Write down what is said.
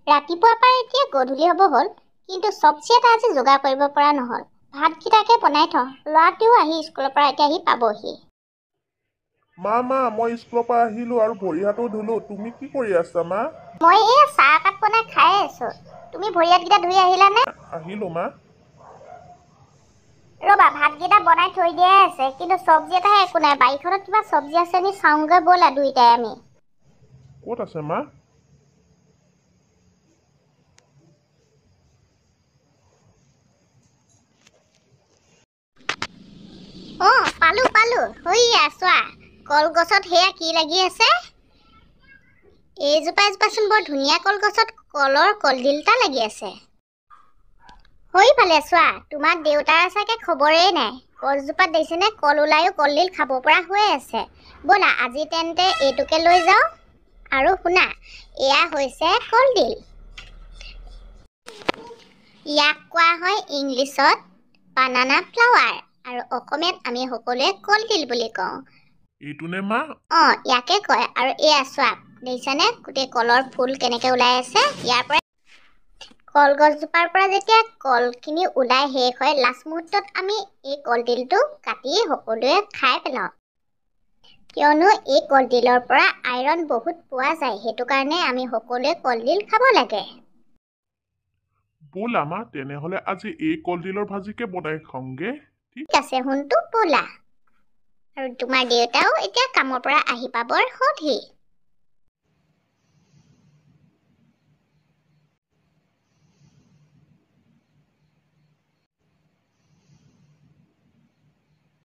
ৰাতিপুৱাৰ পৰা এতিয়া গধূলি হ'ব হ'ল, কিন্তু চব্জি এটা আজি যোগাৰ কৰিব পৰা নহ'ল। ভাতকেইটাকে বনাই থওঁ, ল'ৰাটোও আহি স্কুলৰ পৰা এতিয়া আহি পাবহি। মা মই স্কুলৰ পৰা আহিলোঁ আৰু ভৰি হাতো ধুলোঁ। তুমি কি কৰি আছা মা? মই এই চাহ একাপ বনাই খাই আছোঁ। তুমি ভৰি হাতকেইটা ধুই আহিলানে? আহিলোঁ মা। ৰ'বা, ভাতকেইটা বনাই থৈ দিয়াই আছে, কিন্তু চব্জি এটাহে একো নাই। বাৰীখনত কিবা চব্জি আছে নি চাওঁগৈ ব'লা দুইটাই আমি। ক'ত আছে মা? পালো। হৈয়া চোৱা, কলগছত সেয়া কি লাগি আছে? এজোপাচোন বৰ ধুনীয়া কলগছত কলৰ কলডিলটা লাগি আছে। ফালে চোৱা, তোমাৰ দেউতাৰ চাগে খবৰেই নাই। গছজোপাত দেখিছেনে কল ওলায়ো কলডিল খাব পৰা হৈ আছে। ব'লা আজি তেন্তে এইটোকে লৈ যাওঁ। আৰু শুনা, এয়া হৈছে কলডিল। ইয়াক কোৱা হয় ইংলিছত বানানা ফ্লাৱাৰ, আৰু অসমীয়াত আমি সকলোৱে কলডিল বুলি কওঁ। এইটোনে মা? ইয়াকে কয়। আৰু এয়া চোৱা, দেখিছানে গোটেই কলৰ ফুল কেনেকে ওলাই আছে। ইয়াৰ পৰা কলগছজোপাৰ পৰা যেতিয়া কলখিনি ওলাই শেষ হয়, লাষ্ট মুহূৰ্তত আমি এই কলডিলটো কাটি সকলোৱে খাই পেলাওঁ। কিয়নো এই কলডিলৰ পৰা আইৰণ বহুত পোৱা যায়, সেইটো কাৰণে আমি সকলোৱে কলডিল খাব লাগে। ব'লা মা, তেনেহ'লে আজি এই কলডিলৰ ভাজিকে বনাই খাওঁগে। ঠিক আছে শুনটো, ব'লা। আৰু তোমাৰ দেউতাও এতিয়া কামৰ পৰা আহি পাবৰ হ'লহি।